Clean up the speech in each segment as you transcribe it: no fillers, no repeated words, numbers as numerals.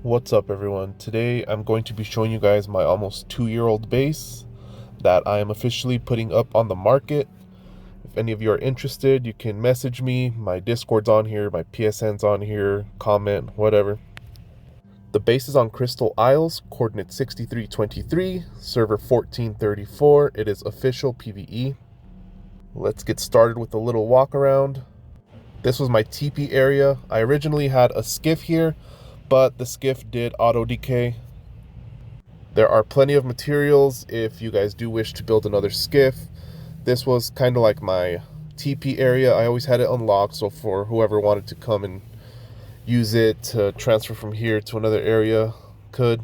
What's up everyone? Today I'm going to be showing you guys my almost 2-year-old base that I am officially putting up on the market. If any of you are interested, you can message me. My Discord's on here, my PSN's on here, comment, whatever. The base is on Crystal Isles, coordinate 6323, server 1434. It is official PVE. Let's get started with a little walk around. This was my TP area. I originally had a skiff here, but the skiff did auto decay. There are plenty of materials if you guys do wish to build another skiff. This was kind of like my TP area. I always had it unlocked, so for whoever wanted to come and use it to transfer from here to another area could.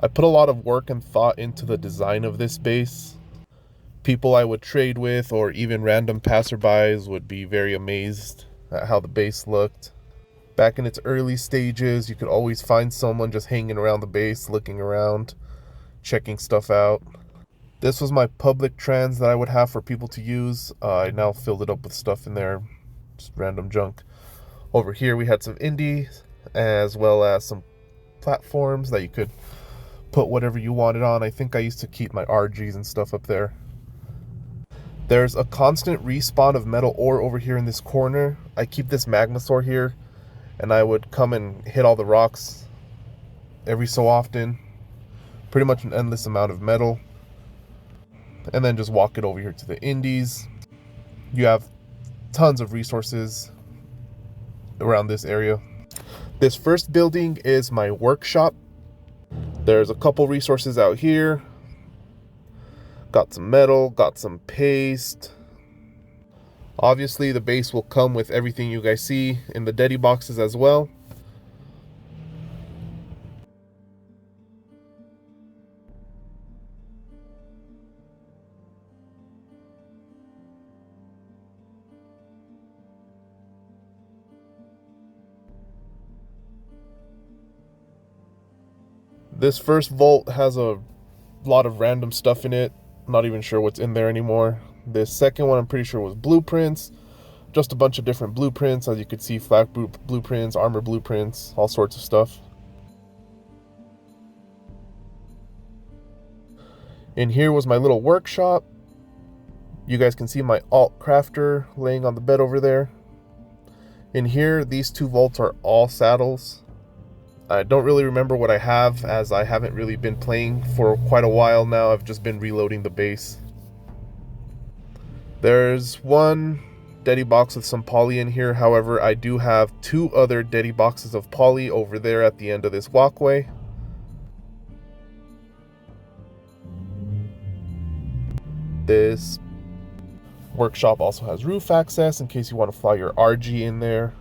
I put a lot of work and thought into the design of this base. People I would trade with or even random passerbys would be very amazed at how the base looked. Back in its early stages, you could always find someone just hanging around the base, looking around, checking stuff out. This was my public trans that I would have for people to use. I now filled it up with stuff in there, just random junk. Over here we had some indies, as well as some platforms that you could put whatever you wanted on. I think I used to keep my RGs and stuff up there. There's a constant respawn of metal ore over here in this corner. I keep this magmasaur here, and I would come and hit all the rocks every so often. Pretty much an endless amount of metal. And then just walk it over here to the indies. You have tons of resources around this area. This first building is my workshop. There's a couple resources out here. Got some metal, got some paste. Obviously the base will come with everything you guys see in the deady boxes as well. This first vault has a lot of random stuff in it. Not even sure what's in there anymore. This second one I'm pretty sure was blueprints. Just a bunch of different blueprints. As you could see, flak blueprints, armor blueprints, all sorts of stuff. In here was my little workshop. You guys can see my alt crafter laying on the bed over there. In here, these two vaults are all saddles. I don't really remember what I have, as I haven't really been playing for quite a while now. I've just been reloading the base. There's one deady box with some poly in here. However, I do have two other deady boxes of poly over there at the end of this walkway. This workshop also has roof access in case you want to fly your RG in there.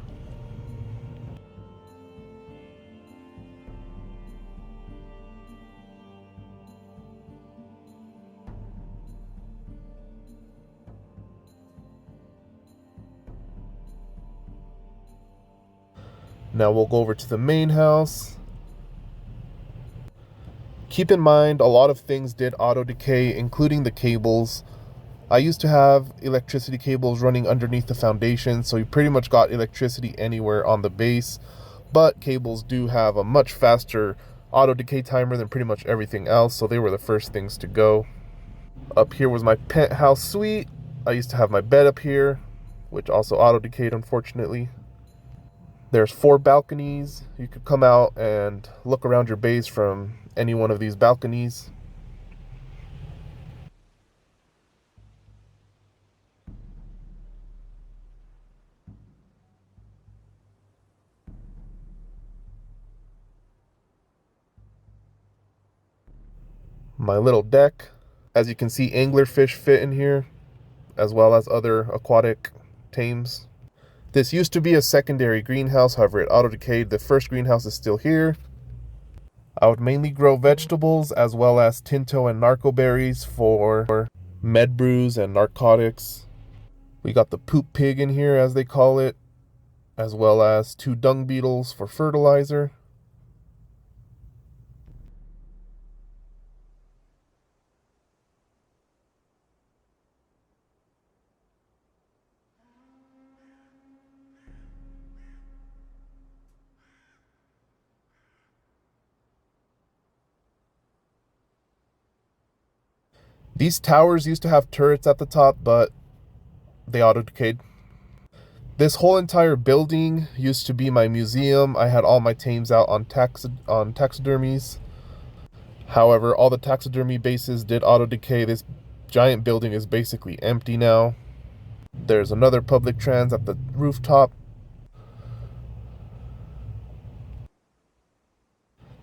Now we'll go over to the main house. Keep in mind, a lot of things did auto decay, including the cables. I used to have electricity cables running underneath the foundation, so you pretty much got electricity anywhere on the base. But cables do have a much faster auto decay timer than pretty much everything else, so they were the first things to go. Up here was my penthouse suite. I used to have my bed up here, which also auto decayed, unfortunately. There's 4 balconies. You could come out and look around your base from any one of these balconies. My little deck. As you can see, anglerfish fit in here, as well as other aquatic tames. This used to be a secondary greenhouse, however it auto-decayed. The first greenhouse is still here. I would mainly grow vegetables as well as tinto and narco berries for med brews and narcotics. We got the poop pig in here, as they call it, as well as 2 dung beetles for fertilizer. These towers used to have turrets at the top, but they auto-decayed. This whole entire building used to be my museum. I had all my tames out on taxidermies. However, all the taxidermy bases did auto-decay. This giant building is basically empty now. There's another public trans at the rooftop.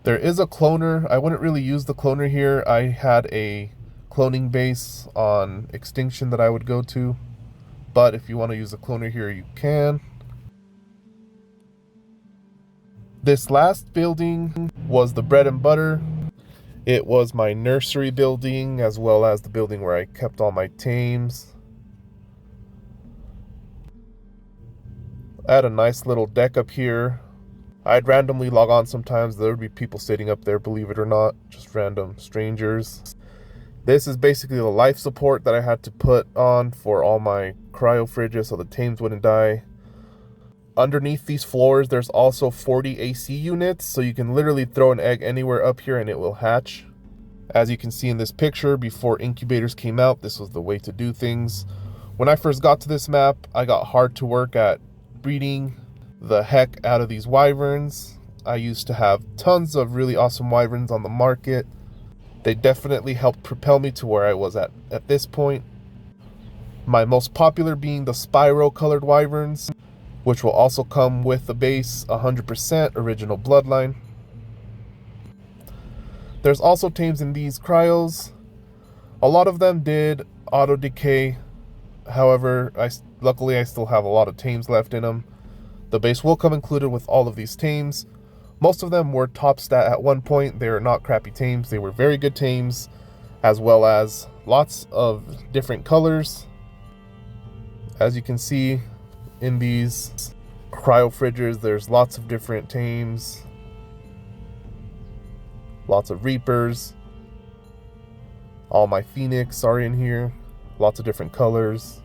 There is a cloner. I wouldn't really use the cloner here. I had a cloning base on Extinction that I would go to. But if you want to use a cloner here, you can. This last building was the bread and butter. It was my nursery building, as well as the building where I kept all my tames. I had a nice little deck up here. I'd randomly log on sometimes. There would be people sitting up there, believe it or not, just random strangers. This is basically the life support that I had to put on for all my cryo fridges so the tames wouldn't die. Underneath these floors, there's also 40 AC units, so you can literally throw an egg anywhere up here and it will hatch. As you can see in this picture, before incubators came out, this was the way to do things. When I first got to this map, I got hard to work at breeding the heck out of these wyverns. I used to have tons of really awesome wyverns on the market. They definitely helped propel me to where I was at this point. My most popular being the Spyro colored wyverns, which will also come with the base 100% original bloodline. There's also tames in these cryos. A lot of them did auto decay. However, luckily I still have a lot of tames left in them. The base will come included with all of these tames. Most of them were top stat at one point. They are not crappy tames. They were very good tames, as well as lots of different colors. As you can see in these cryo fridges, there's lots of different tames. Lots of Reapers. All my Phoenix are in here. Lots of different colors.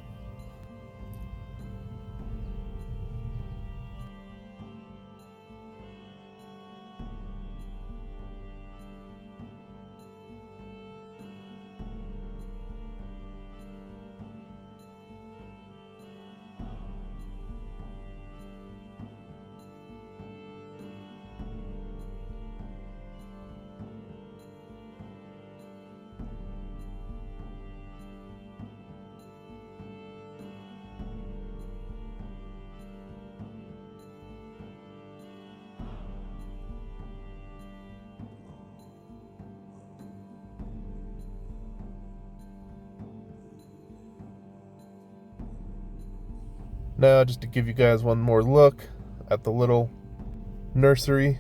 Now, just to give you guys one more look at the little nursery.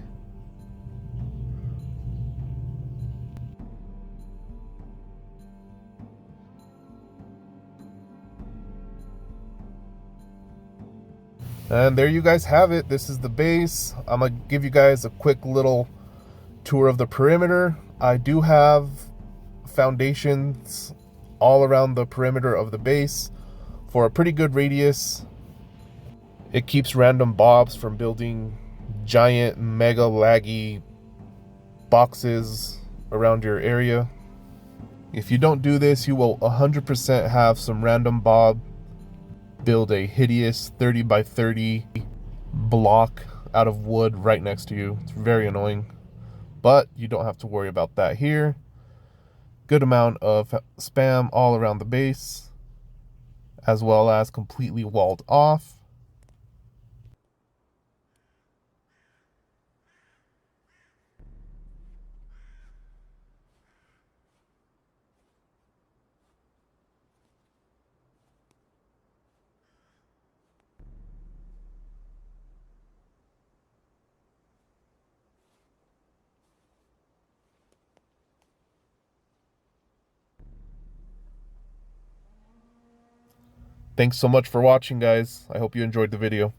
And there you guys have it. This is the base. I'm gonna give you guys a quick little tour of the perimeter. I do have foundations all around the perimeter of the base for a pretty good radius. It keeps random bobs from building giant, mega laggy boxes around your area. If you don't do this, you will 100% have some random bob build a hideous 30 by 30 block out of wood right next to you. It's very annoying, but you don't have to worry about that here. Good amount of spam all around the base, as well as completely walled off. Thanks so much for watching, guys. I hope you enjoyed the video.